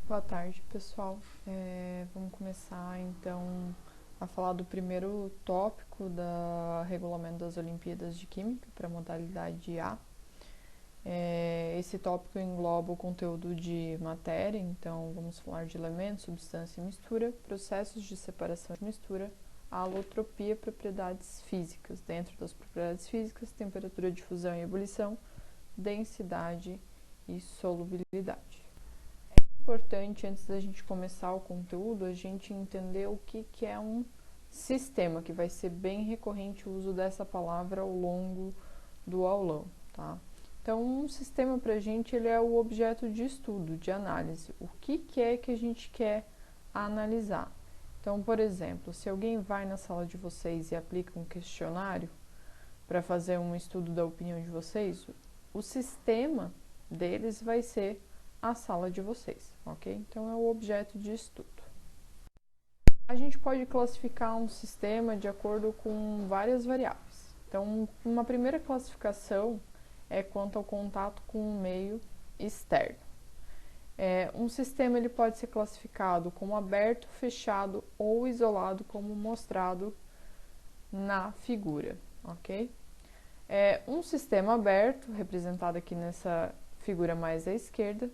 Boa tarde, pessoal. Vamos começar então a falar do primeiro tópico do Regulamento das Olimpíadas de Química para a modalidade A. Esse tópico engloba o conteúdo de matéria, então vamos falar de elementos, substância e mistura, processos de separação e mistura, alotropia, propriedades físicas. Dentro das propriedades físicas, temperatura de fusão e ebulição, densidade e solubilidade. Importante, antes da gente começar o conteúdo, a gente entender o que é um sistema, que vai ser bem recorrente o uso dessa palavra ao longo do aulão, tá? Então, um sistema para a gente ele é o objeto de estudo, de análise. O que é que a gente quer analisar? Então, por exemplo, se alguém vai na sala de vocês e aplica um questionário para fazer um estudo da opinião de vocês, o sistema deles vai ser a sala de vocês, ok? Então, é o objeto de estudo. A gente pode classificar um sistema de acordo com várias variáveis. Então, uma primeira classificação é quanto ao contato com o meio externo. Um sistema ele pode ser classificado como aberto, fechado ou isolado, como mostrado na figura, ok? Um sistema aberto, representado aqui nessa figura mais à esquerda,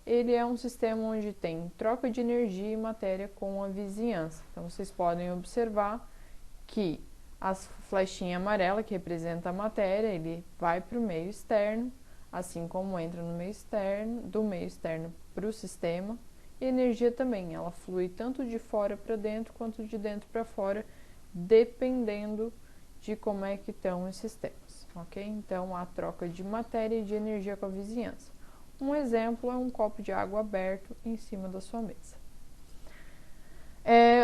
ele é um sistema onde tem troca de energia e matéria com a vizinhança. Então, vocês podem observar que a flechinha amarela, que representa a matéria, ele vai para o meio externo, assim como entra no meio externo, do meio externo para o sistema. E a energia também, ela flui tanto de fora para dentro, quanto de dentro para fora, dependendo de como é que estão os sistemas, ok? Então, há troca de matéria e de energia com a vizinhança. Um exemplo é um copo de água aberto em cima da sua mesa.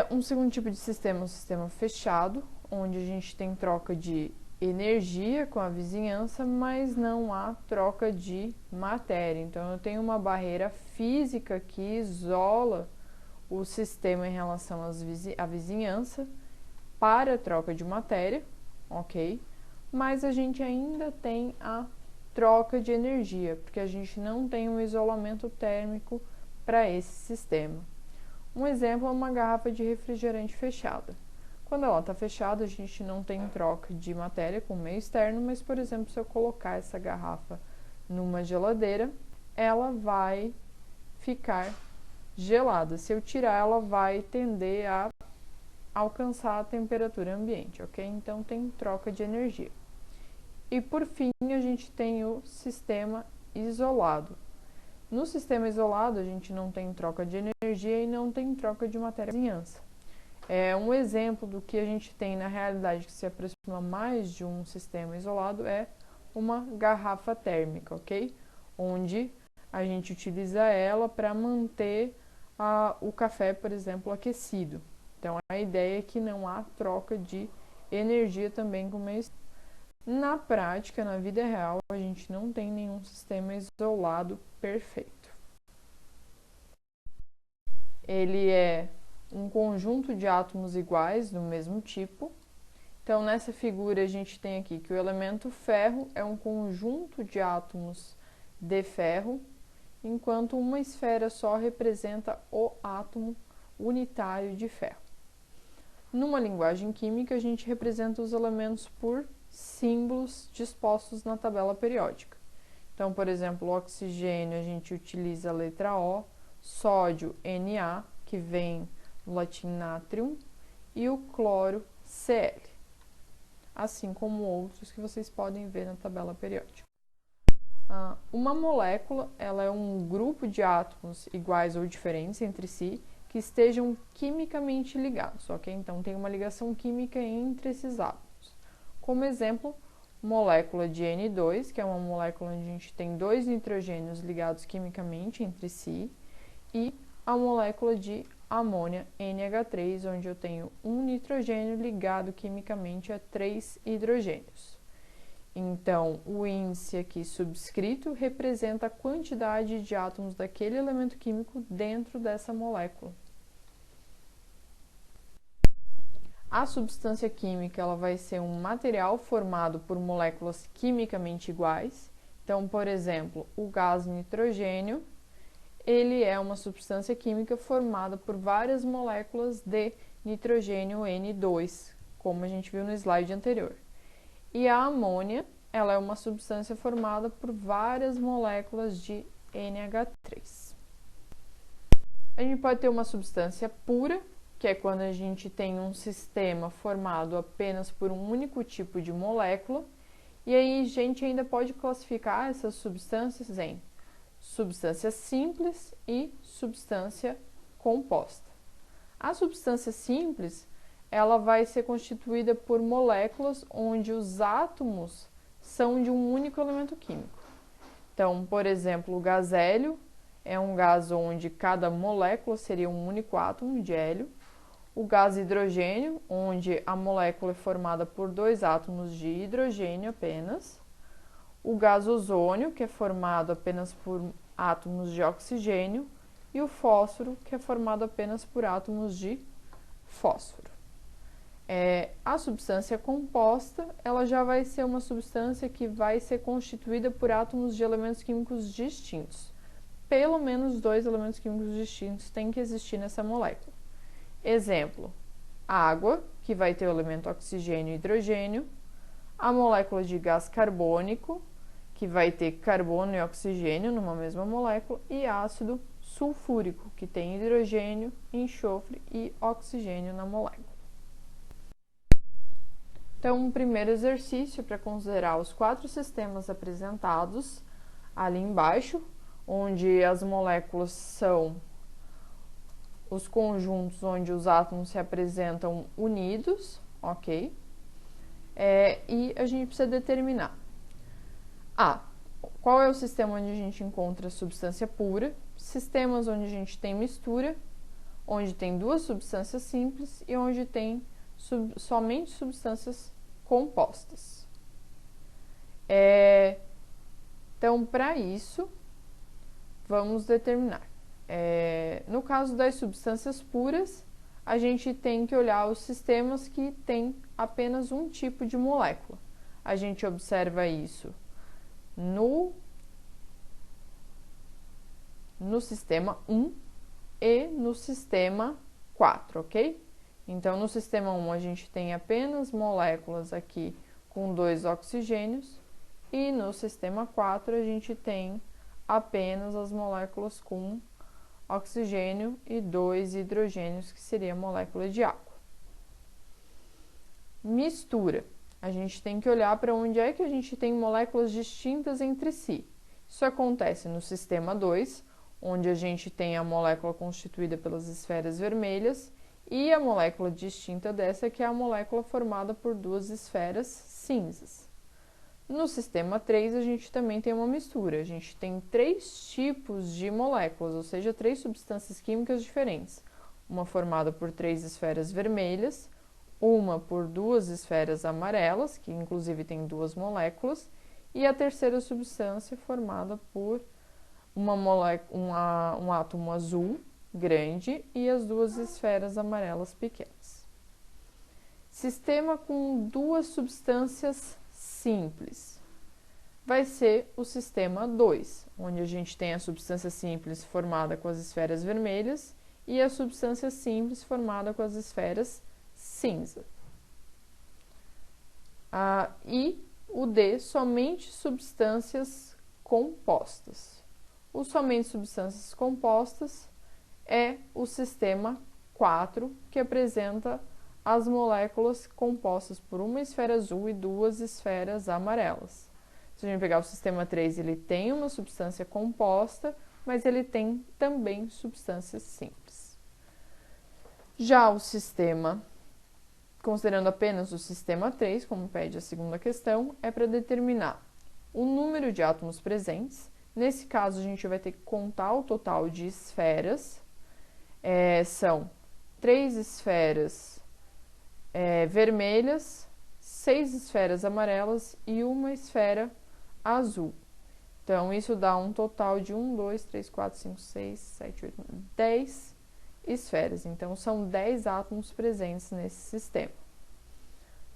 Um segundo tipo de sistema é um sistema fechado, onde a gente tem troca de energia com a vizinhança, mas não há troca de matéria. Então, eu tenho uma barreira física que isola o sistema em relação à vizinhança para a troca de matéria, ok? Mas a gente ainda tem a troca de energia, porque a gente não tem um isolamento térmico para esse sistema. Um exemplo é uma garrafa de refrigerante fechada. Quando ela está fechada, a gente não tem troca de matéria com o meio externo, mas, por exemplo, se eu colocar essa garrafa numa geladeira, ela vai ficar gelada. Se eu tirar, ela vai tender a alcançar a temperatura ambiente, ok? Então, tem troca de energia. E, por fim, a gente tem o sistema isolado. No sistema isolado, a gente não tem troca de energia e não tem troca de matéria vizinhança. Um exemplo do que a gente tem na realidade que se aproxima mais de um sistema isolado é uma garrafa térmica, ok? Onde a gente utiliza ela para manter o café, por exemplo, aquecido. Então, a ideia é que não há troca de energia também com o meio externo. Na prática, na vida real, a gente não tem nenhum sistema isolado perfeito. Ele é um conjunto de átomos iguais, do mesmo tipo. Então, nessa figura, a gente tem aqui que o elemento ferro é um conjunto de átomos de ferro, enquanto uma esfera só representa o átomo unitário de ferro. Numa linguagem química, a gente representa os elementos por símbolos dispostos na tabela periódica. Então, por exemplo, o oxigênio a gente utiliza a letra O, sódio Na, que vem do latim natrium, e o cloro Cl, assim como outros que vocês podem ver na tabela periódica. Uma molécula ela é um grupo de átomos iguais ou diferentes entre si que estejam quimicamente ligados, ok? Então, tem uma ligação química entre esses átomos. Como exemplo, molécula de N2, que é uma molécula onde a gente tem dois nitrogênios ligados quimicamente entre si, e a molécula de amônia NH3, onde eu tenho um nitrogênio ligado quimicamente a 3 hidrogênios. Então, o índice aqui subscrito representa a quantidade de átomos daquele elemento químico dentro dessa molécula. A substância química ela vai ser um material formado por moléculas quimicamente iguais. Então, por exemplo, o gás nitrogênio, ele é uma substância química formada por várias moléculas de nitrogênio N2, como a gente viu no slide anterior. E a amônia, ela é uma substância formada por várias moléculas de NH3. A gente pode ter uma substância pura, que é quando a gente tem um sistema formado apenas por um único tipo de molécula, e aí a gente ainda pode classificar essas substâncias em substância simples e substância composta. A substância simples, ela vai ser constituída por moléculas onde os átomos são de um único elemento químico. Então, por exemplo, o gás hélio é um gás onde cada molécula seria um único átomo de hélio. O gás hidrogênio, onde a molécula é formada por 2 átomos de hidrogênio apenas. O gás ozônio, que é formado apenas por átomos de oxigênio. E o fósforo, que é formado apenas por átomos de fósforo. A substância composta, ela já vai ser uma substância que vai ser constituída por átomos de elementos químicos distintos. Pelo menos 2 elementos químicos distintos têm que existir nessa molécula. Exemplo, água, que vai ter o elemento oxigênio e hidrogênio, a molécula de gás carbônico, que vai ter carbono e oxigênio numa mesma molécula, e ácido sulfúrico, que tem hidrogênio, enxofre e oxigênio na molécula. Então, um primeiro exercício para considerar os 4 sistemas apresentados ali embaixo, onde as moléculas são os conjuntos onde os átomos se apresentam unidos, ok? E a gente precisa determinar qual é o sistema onde a gente encontra a substância pura, sistemas onde a gente tem mistura, onde tem 2 substâncias simples e onde tem somente substâncias compostas. Então, para isso, vamos determinar. No caso das substâncias puras, a gente tem que olhar os sistemas que têm apenas um tipo de molécula. A gente observa isso no sistema 1 e no sistema 4, ok? Então, no sistema 1, a gente tem apenas moléculas aqui com 2 oxigênios, e no sistema 4, a gente tem apenas as moléculas com oxigênio e 2 hidrogênios, que seria a molécula de água. Mistura. A gente tem que olhar para onde é que a gente tem moléculas distintas entre si. Isso acontece no sistema 2, onde a gente tem a molécula constituída pelas esferas vermelhas e a molécula distinta dessa, que é a molécula formada por 2 esferas cinzas. No sistema 3, a gente também tem uma mistura. A gente tem 3 tipos de moléculas, ou seja, 3 substâncias químicas diferentes. Uma formada por 3 esferas vermelhas, uma por 2 esferas amarelas, que inclusive tem 2 moléculas, e a terceira substância formada por um átomo azul grande e as 2 esferas amarelas pequenas. Sistema com 2 substâncias simples vai ser o sistema 2, onde a gente tem a substância simples formada com as esferas vermelhas e a substância simples formada com as esferas cinza. E o D, somente substâncias compostas. O somente substâncias compostas é o sistema 4, que apresenta as moléculas compostas por uma esfera azul e 2 esferas amarelas. Se a gente pegar o sistema 3, ele tem uma substância composta, mas ele tem também substâncias simples. Já o sistema, considerando apenas o sistema 3, como pede a segunda questão, é para determinar o número de átomos presentes. Nesse caso, a gente vai ter que contar o total de esferas. São 3 esferas vermelhas, 6 esferas amarelas e 1 esfera azul. Então, isso dá um total de 1, 2, 3, 4, 5, 6, 7, 8, 9, 10 esferas. Então, são 10 átomos presentes nesse sistema.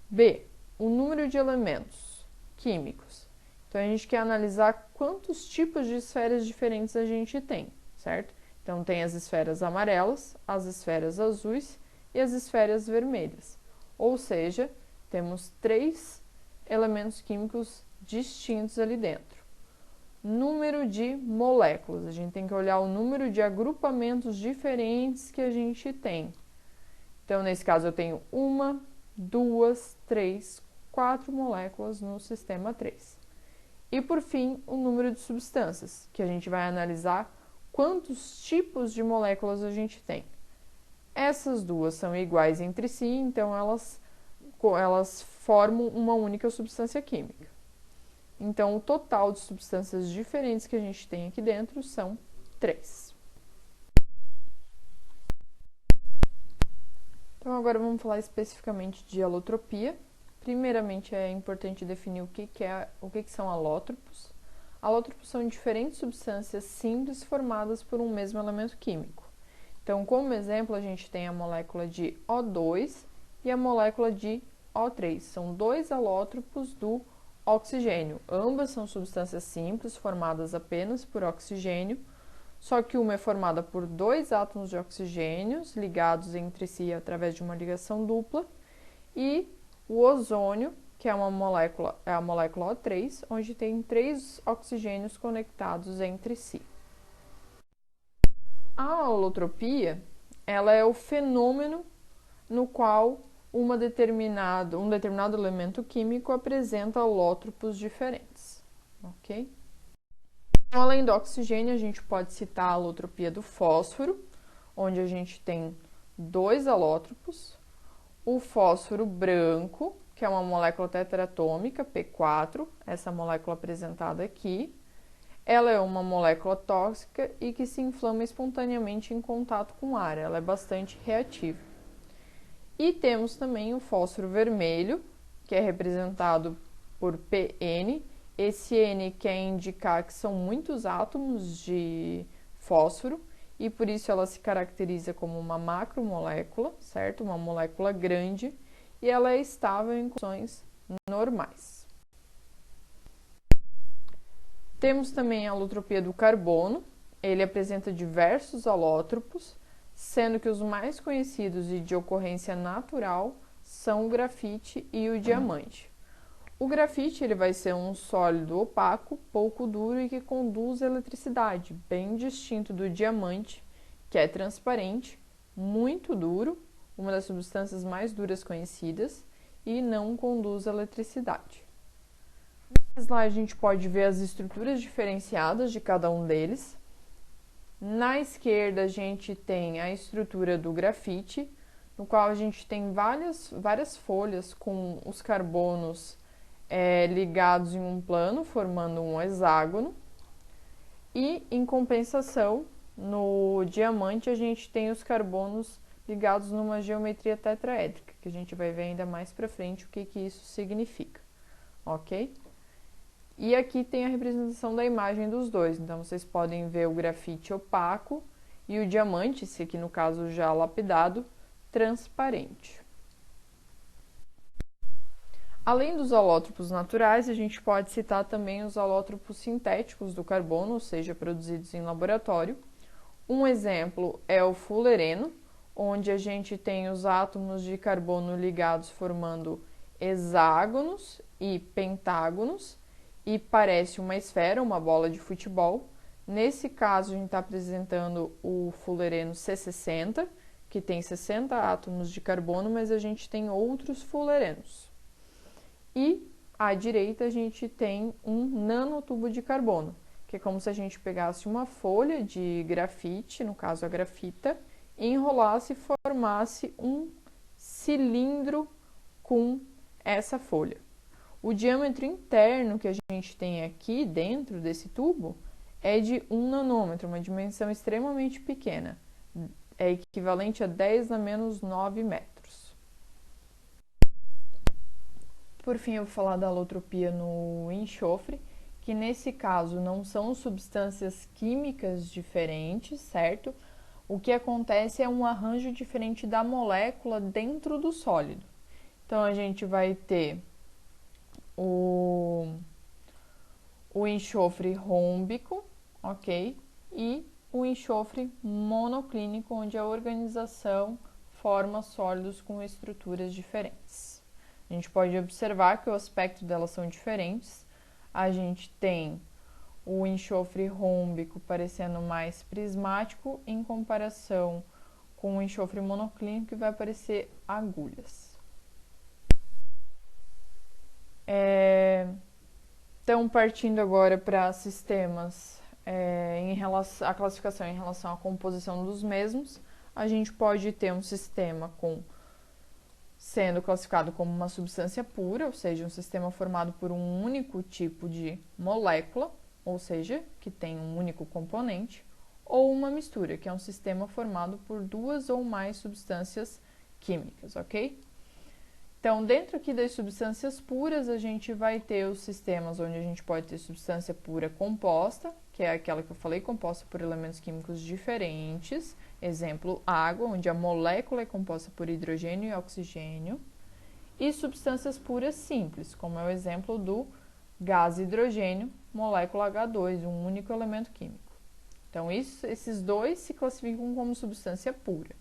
B, o número de elementos químicos. Então, a gente quer analisar quantos tipos de esferas diferentes a gente tem. certo? Então, tem as esferas amarelas, as esferas azuis e as esferas vermelhas. Ou seja, temos 3 elementos químicos distintos ali dentro. Número de moléculas. A gente tem que olhar o número de agrupamentos diferentes que a gente tem. Então, nesse caso, eu tenho 1, 2, 3, 4 moléculas no sistema 3. E, por fim, o número de substâncias, que a gente vai analisar quantos tipos de moléculas a gente tem. Essas duas são iguais entre si, então elas formam uma única substância química. Então, o total de substâncias diferentes que a gente tem aqui dentro são 3. Então, agora vamos falar especificamente de alotropia. Primeiramente, é importante definir o que são alótropos. Alótropos são diferentes substâncias simples formadas por um mesmo elemento químico. Então, como exemplo, a gente tem a molécula de O2 e a molécula de O3. São 2 alótropos do oxigênio. Ambas são substâncias simples formadas apenas por oxigênio, só que uma é formada por 2 átomos de oxigênio ligados entre si através de uma ligação dupla, e o ozônio, que é a molécula O3, onde tem 3 oxigênios conectados entre si. A alotropia, ela é o fenômeno no qual um determinado elemento químico apresenta alótropos diferentes, ok? Então, além do oxigênio, a gente pode citar a alotropia do fósforo, onde a gente tem 2 alótropos, o fósforo branco, que é uma molécula tetraatômica, P4, essa molécula apresentada aqui. Ela é uma molécula tóxica e que se inflama espontaneamente em contato com o ar, ela é bastante reativa. E temos também o fósforo vermelho, que é representado por PN. Esse N quer indicar que são muitos átomos de fósforo e por isso ela se caracteriza como uma macromolécula, certo? Uma molécula grande, e ela é estável em condições normais. Temos também a alotropia do carbono. Ele apresenta diversos alótropos, sendo que os mais conhecidos e de ocorrência natural são o grafite e o diamante. O grafite ele vai ser um sólido opaco, pouco duro e que conduz eletricidade, bem distinto do diamante, que é transparente, muito duro, uma das substâncias mais duras conhecidas, e não conduz eletricidade. No slide a gente pode ver as estruturas diferenciadas de cada um deles. Na esquerda a gente tem a estrutura do grafite, no qual a gente tem várias folhas com os carbonos ligados em um plano, formando um hexágono. E, em compensação, no diamante a gente tem os carbonos ligados numa geometria tetraédrica, que a gente vai ver ainda mais para frente o que isso significa, ok? E aqui tem a representação da imagem dos dois, então vocês podem ver o grafite opaco e o diamante, esse aqui no caso já lapidado, transparente. Além dos alótropos naturais, a gente pode citar também os alótropos sintéticos do carbono, ou seja, produzidos em laboratório. Um exemplo é o fullereno, onde a gente tem os átomos de carbono ligados formando hexágonos e pentágonos, e parece uma esfera, uma bola de futebol. Nesse caso, a gente está apresentando o fullereno C60, que tem 60 átomos de carbono, mas a gente tem outros fullerenos. E à direita a gente tem um nanotubo de carbono, que é como se a gente pegasse uma folha de grafite, no caso a grafita, enrolasse e formasse um cilindro com essa folha. O diâmetro interno que a gente tem aqui dentro desse tubo é de 1 nanômetro, uma dimensão extremamente pequena. É equivalente a 10 a menos 9 metros. Por fim, eu vou falar da alotropia no enxofre, que nesse caso não são substâncias químicas diferentes, certo? O que acontece é um arranjo diferente da molécula dentro do sólido. Então, a gente vai ter o enxofre rômbico, ok? E o enxofre monoclínico, onde a organização forma sólidos com estruturas diferentes. A gente pode observar que o aspecto delas são diferentes. A gente tem o enxofre rômbico parecendo mais prismático em comparação com o enxofre monoclínico, que vai parecer agulhas. Então, partindo agora para sistemas, a classificação em relação à composição dos mesmos, a gente pode ter um sistema sendo classificado como uma substância pura, ou seja, um sistema formado por um único tipo de molécula, ou seja, que tem um único componente, ou uma mistura, que é um sistema formado por duas ou mais substâncias químicas, ok? Então, dentro aqui das substâncias puras, a gente vai ter os sistemas onde a gente pode ter substância pura composta, que é aquela que eu falei, composta por elementos químicos diferentes. Exemplo, água, onde a molécula é composta por hidrogênio e oxigênio. E substâncias puras simples, como é o exemplo do gás hidrogênio, molécula H2, um único elemento químico. Então, esses dois se classificam como substância pura.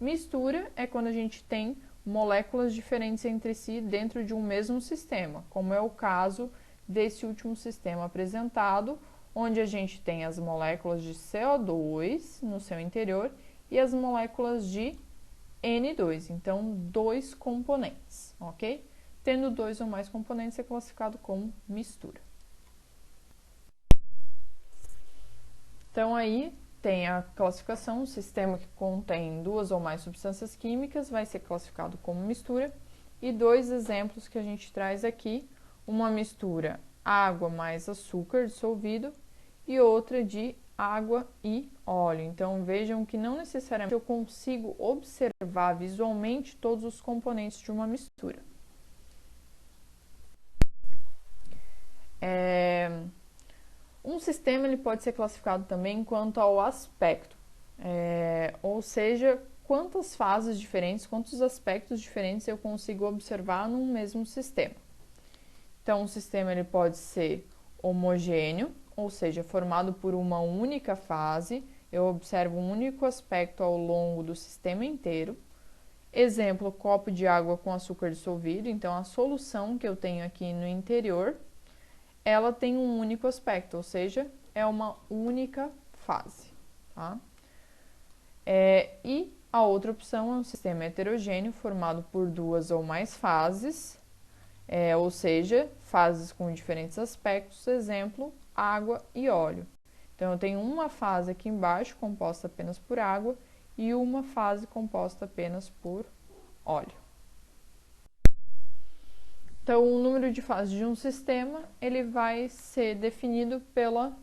Mistura é quando a gente tem moléculas diferentes entre si dentro de um mesmo sistema, como é o caso desse último sistema apresentado, onde a gente tem as moléculas de CO2 no seu interior e as moléculas de N2, então dois componentes, ok? Tendo dois ou mais componentes é classificado como mistura. Então aí tem a classificação, um sistema que contém duas ou mais substâncias químicas vai ser classificado como mistura. E dois exemplos que a gente traz aqui, uma mistura água mais açúcar dissolvido e outra de água e óleo. Então vejam que não necessariamente eu consigo observar visualmente todos os componentes de uma mistura. Um sistema ele pode ser classificado também quanto ao aspecto, ou seja, quantas fases diferentes, quantos aspectos diferentes eu consigo observar num mesmo sistema. Então, um sistema ele pode ser homogêneo, ou seja, formado por uma única fase, eu observo um único aspecto ao longo do sistema inteiro. Exemplo, copo de água com açúcar dissolvido, então a solução que eu tenho aqui no interior, ela tem um único aspecto, ou seja, é uma única fase, tá? E a outra opção é um sistema heterogêneo formado por duas ou mais fases, ou seja, fases com diferentes aspectos, exemplo, água e óleo. Então, eu tenho uma fase aqui embaixo composta apenas por água e uma fase composta apenas por óleo. Então, o número de fases de um sistema, ele vai ser definido pelo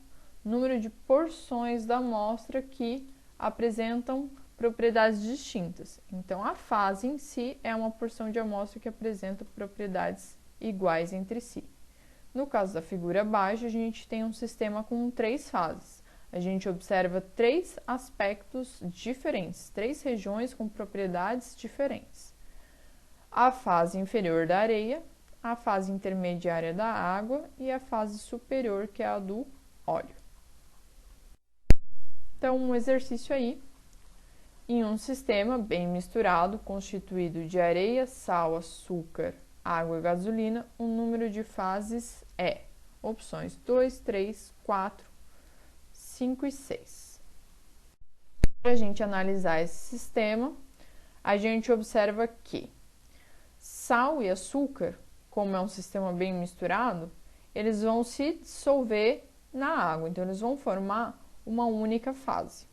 número de porções da amostra que apresentam propriedades distintas. Então, a fase em si é uma porção de amostra que apresenta propriedades iguais entre si. No caso da figura abaixo, a gente tem um sistema com 3 fases. A gente observa 3 aspectos diferentes, 3 regiões com propriedades diferentes. A fase inferior da areia, a fase intermediária da água e a fase superior, que é a do óleo. Então, um exercício aí. Em um sistema bem misturado, constituído de areia, sal, açúcar, água e gasolina, o número de fases é opções 2, 3, 4, 5 e 6. Para a gente analisar esse sistema, a gente observa que sal e açúcar, como é um sistema bem misturado, eles vão se dissolver na água, então eles vão formar uma única fase.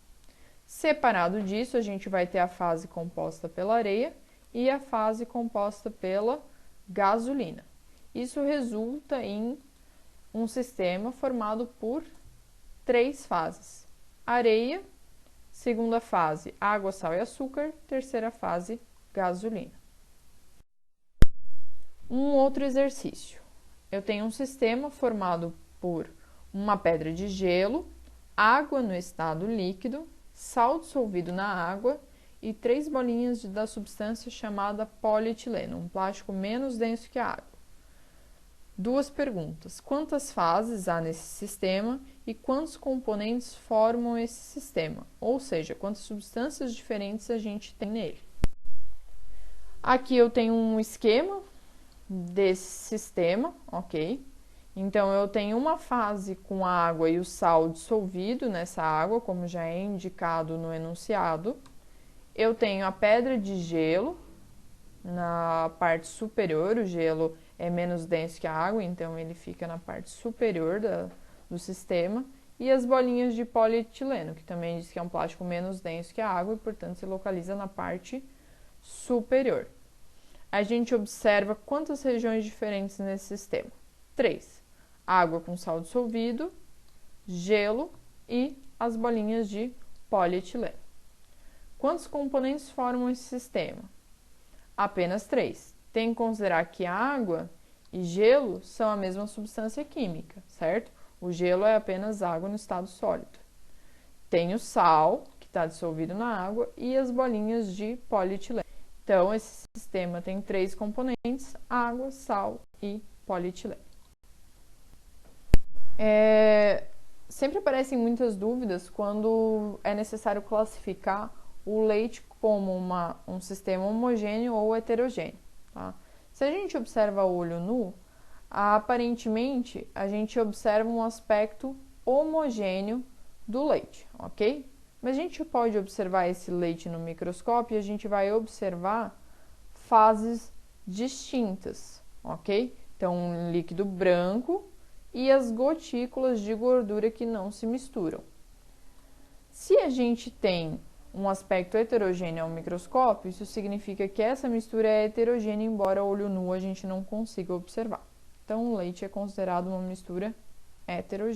Separado disso, a gente vai ter a fase composta pela areia e a fase composta pela gasolina. Isso resulta em um sistema formado por 3 fases: areia, segunda fase, água, sal e açúcar, terceira fase, gasolina. Um outro exercício. Eu tenho um sistema formado por uma pedra de gelo, água no estado líquido, sal dissolvido na água e 3 bolinhas da substância chamada polietileno, um plástico menos denso que a água. Duas perguntas: quantas fases há nesse sistema e quantos componentes formam esse sistema? Ou seja, quantas substâncias diferentes a gente tem nele. Aqui eu tenho um esquema desse sistema, ok? Então, eu tenho uma fase com a água e o sal dissolvido nessa água, como já é indicado no enunciado. Eu tenho a pedra de gelo na parte superior, o gelo é menos denso que a água, então ele fica na parte superior do sistema. E as bolinhas de polietileno, que também diz que é um plástico menos denso que a água e, portanto, se localiza na parte superior. A gente observa quantas regiões diferentes nesse sistema? 3. Água com sal dissolvido, gelo e as bolinhas de polietileno. Quantos componentes formam esse sistema? Apenas 3. Tem que considerar que água e gelo são a mesma substância química, certo? O gelo é apenas água no estado sólido. Tem o sal, que está dissolvido na água, e as bolinhas de polietileno. Então, esse sistema tem 3 componentes: água, sal e polietileno. Sempre aparecem muitas dúvidas quando é necessário classificar o leite como um sistema homogêneo ou heterogêneo. Tá? Se a gente observa a olho nu, aparentemente a gente observa um aspecto homogêneo do leite, ok? Mas a gente pode observar esse leite no microscópio e a gente vai observar fases distintas, ok? Então, um líquido branco e as gotículas de gordura que não se misturam. Se a gente tem um aspecto heterogêneo ao microscópio, isso significa que essa mistura é heterogênea, embora a olho nu a gente não consiga observar. Então, o leite é considerado uma mistura heterogênea.